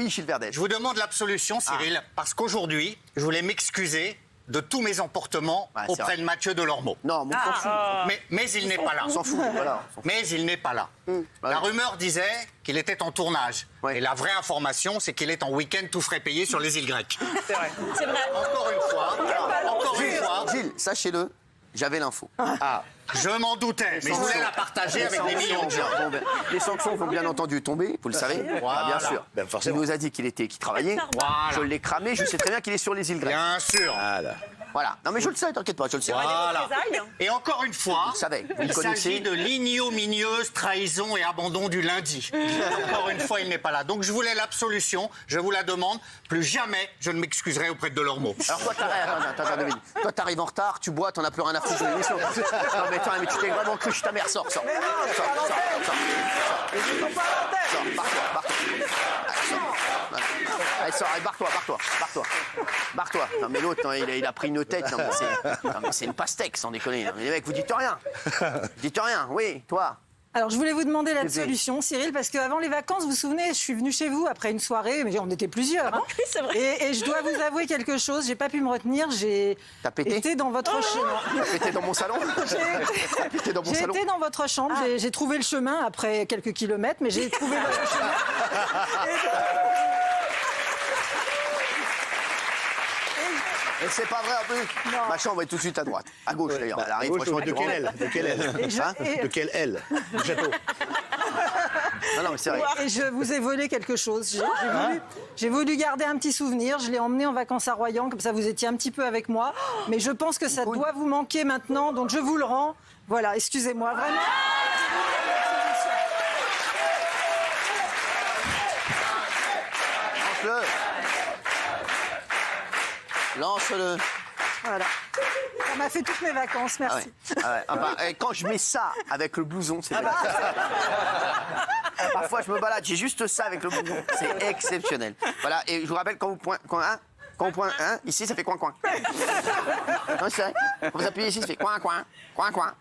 Merci, Gilles Verdez. Je vous demande l'absolution, Cyril, parce qu'aujourd'hui, je voulais m'excuser de tous mes emportements auprès de Mathieu Delormeau. Non, mais on s'en fout. Mais il n'est pas là. On s'en fout, voilà. Mais il n'est pas là. La rumeur disait qu'il était en tournage. Et la vraie information, c'est qu'il est en week-end tout frais payé sur les îles grecques. C'est vrai. C'est vrai. Encore une fois. Gilles, sachez-le, j'avais l'info. Je m'en doutais, mais je voulais la partager avec des millions de gens. Les sanctions vont bien entendu tomber, vous le savez. Bien sûr. Il nous a dit qu'il travaillait. Je l'ai cramé, je sais très bien qu'il est sur les îles grecques. Bien sûr. Voilà. Non mais je le sais, t'inquiète pas, je le sais. Voilà. Et encore une fois, il s'agit de l'ignominieuse trahison et abandon du lundi. Encore une fois, il n'est pas là. Donc je voulais l'absolution, je vous la demande. Plus jamais je ne m'excuserai auprès de Delormeau. Alors toi, t'arrives en retard, tu bois, t'en as plus rien à foutre de l'émission. Non mais attends, mais tu t'es vraiment cru, ta mère, sors. Sors, allez, sors, allez, barre-toi. Non mais l'autre, il a pris une tête. Non mais c'est une pastèque, sans déconner. Non, mais les mecs, vous dites rien. Oui, toi. Alors, je voulais vous demander l'absolution, Cyril, parce qu'avant les vacances, vous vous souvenez, je suis venue chez vous après une soirée, mais on était plusieurs. Hein. Oui, c'est vrai. Et je dois vous avouer quelque chose, j'ai pas pu me retenir, j'ai été dans votre chambre. T'as pété dans mon salon? J'ai été dans votre chambre, j'ai trouvé le chemin après quelques kilomètres, mais j'ai trouvé votre chemin. Et c'est pas vrai en plus. Non. Ma chambre est tout de suite à droite. À gauche d'ailleurs. Elle arrive franchement. De quelle aile? De quelle aile? Du château. Non, mais c'est vrai. Et je vous ai volé quelque chose. J'ai voulu garder un petit souvenir. Je l'ai emmené en vacances à Royan, comme ça vous étiez un petit peu avec moi. Mais je pense que ça doit vous manquer maintenant, donc je vous le rends. Voilà, excusez-moi, vraiment. Lance-le. Voilà. Ça m'a fait toutes mes vacances, merci. Quand je mets ça avec le blouson, c'est bien. Parfois, je me balade, j'ai juste ça avec le blouson. C'est exceptionnel. Voilà, et je vous rappelle, quand on pointe, ici, ça fait coin-coin. Non, c'est vrai. Quand vous appuyez ici, ça fait coin-coin.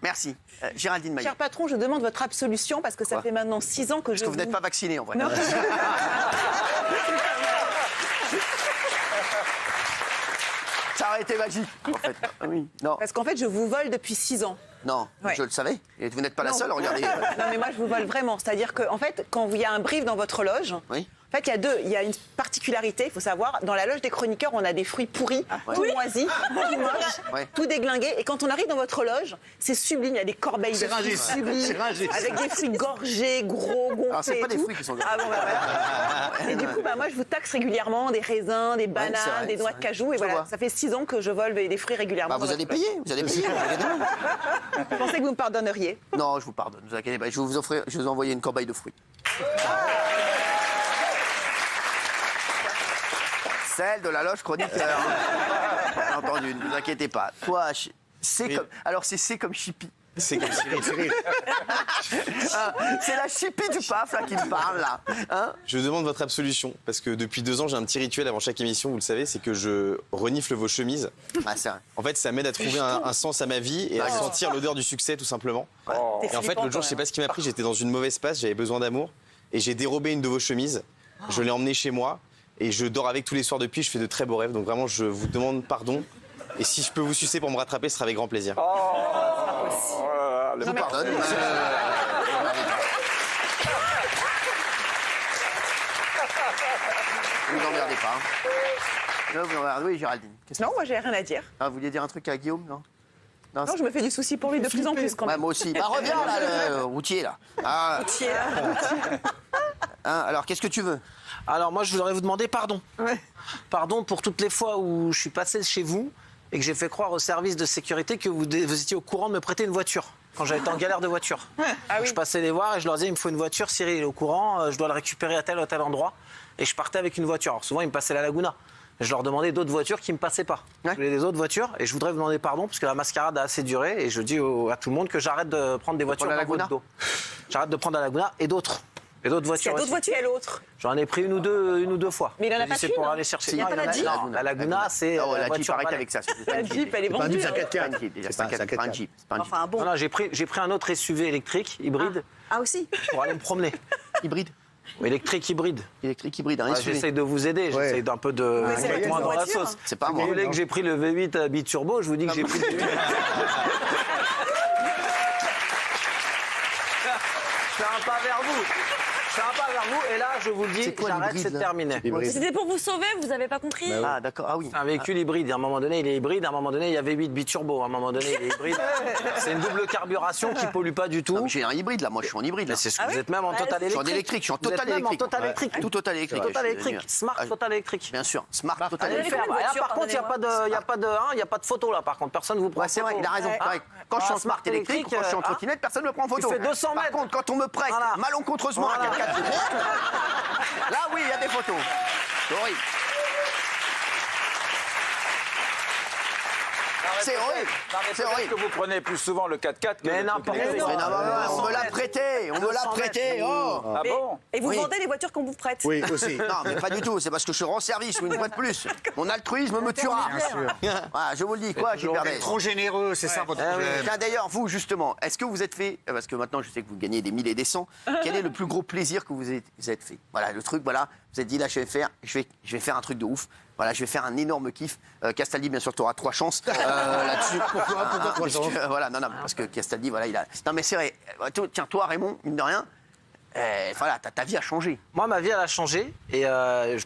Merci. Géraldine Maillet. Cher patron, je demande votre absolution parce que ça fait maintenant 6 ans que Parce que vous n'êtes pas vacciné, en vrai. Non. Ça aurait été magique, en fait. Oui, non. Parce qu'en fait, je vous vole depuis 6 ans. Non, je le savais. Et vous n'êtes pas la seule, regardez. Non, mais moi, je vous vole vraiment. C'est-à-dire qu'en fait, quand il y a un brief dans votre loge, en fait, il y a une particularité, il faut savoir. Dans la loge des chroniqueurs, on a des fruits pourris, tout moisis, tout moches, tout déglingués. Et quand on arrive dans votre loge, c'est sublime. Il y a des corbeilles de fruits sublimes, avec des fruits gorgés, gros, gonflés. Alors, c'est pas des fruits qui sont gorgés. Et du coup, moi, je vous taxe régulièrement des raisins, des bananes, des noix de cajou. Et voilà, ça fait 6 ans que je vole des fruits régulièrement. Vous allez payer. Je pensais que vous me pardonneriez. Non, je vous pardonne. Ne vous inquiétez pas. Je vais vous envoyer une corbeille de fruits. Celle de la loge chroniqueur. Bien entendu, ne vous inquiétez pas. Toi, c'est comme... Alors, c'est comme Chippy. C'est comme Cyril. C'est la Chippy du PAF là, qui me parle, là. Hein? Je demande votre absolution, parce que depuis 2 ans, j'ai un petit rituel avant chaque émission, vous le savez, c'est que je renifle vos chemises. C'est vrai. En fait, ça m'aide à trouver un sens à ma vie et à sentir l'odeur du succès, tout simplement. Et en fait, l'autre jour, je sais pas ce qui m'a pris, j'étais dans une mauvaise passe, j'avais besoin d'amour, et j'ai dérobé une de vos chemises, je l'ai emmenée chez moi, et je dors avec tous les soirs depuis, je fais de très beaux rêves, donc vraiment, je vous demande pardon. Et si je peux vous sucer pour me rattraper, ce sera avec grand plaisir. Je vous pardonne. Ne vous emmerdez pas. Oui, Géraldine. Non, moi, j'ai rien à dire. Vous vouliez dire un truc à Guillaume, non? Non, je me fais du souci pour lui de plus en plus, quand même. Moi aussi. Reviens, là, le routier, là. Alors, qu'est-ce que tu veux? Alors, moi, je voudrais vous demander pardon. Pardon pour toutes les fois où je suis passé chez vous et que j'ai fait croire au service de sécurité que vous étiez au courant de me prêter une voiture. Quand j'avais été en galère de voiture. Je passais les voir et je leur disais, il me faut une voiture, Cyril est au courant, je dois le récupérer à tel ou tel endroit. Et je partais avec une voiture. Alors souvent, ils me passaient la Laguna. Je leur demandais d'autres voitures qui ne me passaient pas. Je voulais des autres voitures et je voudrais vous demander pardon parce que la mascarade a assez duré et je dis à tout le monde que j'arrête de prendre des voitures dans votre dos. J'arrête de prendre la Laguna et d'autres. Et d'autres voitures. Il y a d'autres voitures et l'autre. J'en ai pris une ou deux fois. Mais il en a pas c'est qu'une. pour aller chercher. Il y a pas la Jeep. Non, la Laguna, c'est la voiture. Jeep, arrête avec ça. La Jeep, elle est vendue. C'est pas un 4x4. C'est pas un Jeep. Enfin, bon. Non, j'ai pris un autre SUV électrique, hybride. Ah, aussi. Pour aller me promener. Hybride. Électrique hybride. Électrique hybride, un Ouais, SUV. j'essaye de vous aider, j'essaye d'un peu de c'est mettre la moins dans la voiture. sauce. C'est pas Vous moi. voulez que j'ai pris le V8 biturbo, je vous dis que j'ai pris le V8. Je fais un pas vers vous. Je fais un pas vers vous et là, je vous le dis, C'est quoi j'arrête, l'hybride, c'est là terminé. C'était pour vous sauver, vous avez pas compris? Ah, d'accord. Ah oui. C'est un véhicule hybride. À un moment donné, il est hybride. À un moment donné, il y avait 8 biturbo. À un moment donné, il est hybride. C'est une double carburation qui pollue pas du Non, tout. mais j'ai un hybride là, moi je suis en hybride là. Mais c'est ce que Ah vous oui êtes même en Ouais, total Je suis en électrique. électrique, je suis en Vous êtes total même en électrique. total électrique. Tout total électrique. Total Je suis électrique. devenu- Smart Ah, total électrique. Bien sûr, smart total Allez le électrique. faire. combien de Là, voitures, par contre, il n'y a pas de photo là. Par contre, personne vous prend. Ouais, c'est vrai, photo. il a raison. Ouais. correct. Quand je suis en Ah, smart électrique, ou quand je suis en hein. trottinette, personne ne me prend en photo. Il fait 200 Par mètres. contre, quand on me prête Voilà. malencontreusement un Voilà. 4x4, là oui, il y a des photos. C'est horrible. C'est horrible. C'est horrible. que vous prenez plus souvent le 4x4 que Mais le n'importe truc électrique. quoi. Mais non, on me l'a prêté, on me l'a 200 prêté. mètres. Oh. Ah bon? Et vous Oui. vendez les voitures qu'on vous prête? Oui, aussi. Non, mais pas du tout. C'est parce que je rends service une fois de plus. Mon altruisme me tuera. Voilà, je vous le dis, quoi, j'y perdais. Trop généreux, c'est ça votre problème. Tiens, d'ailleurs, vous, justement, est-ce que vous êtes fait, parce que maintenant je sais que vous gagnez des milliers et des cents, quel est le plus gros plaisir que vous êtes fait? Voilà, le truc, voilà, vous êtes dit, là, je vais faire un truc de ouf. Voilà, je vais faire un énorme kiff. Castaldi, bien sûr, tu auras 3 chances là-dessus. Pourquoi 3 chances? Voilà, non, parce que Castaldi, voilà, il a... Non, mais c'est vrai. Tiens, toi, Raymond, mine de rien, voilà, ta vie a changé. Moi, ma vie, elle a changé. Et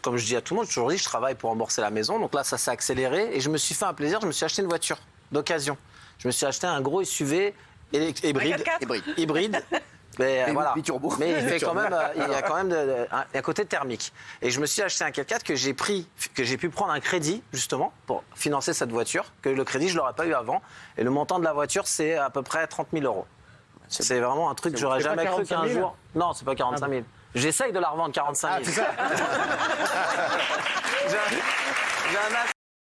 comme je dis à tout le monde, je toujours dit, je travaille pour rembourser la maison. Donc là, ça s'est accéléré. Et je me suis fait un plaisir. Je me suis acheté une voiture d'occasion. Je me suis acheté un gros SUV hybride. 4x4. Hybride. Mais voilà. biturbo. Mais il fait quand même, il y a quand même un côté thermique. Et je me suis acheté un 4x4 que j'ai pu prendre un crédit justement pour financer cette voiture. Que le crédit, je l'aurais pas eu avant. Et le montant de la voiture, c'est à peu près 30 000 euros. C'est vraiment un truc que j'aurais jamais cru qu'un jour. Non, c'est pas 45 000. J'essaye de la revendre 45 000. Ah, c'est ça. J'ai un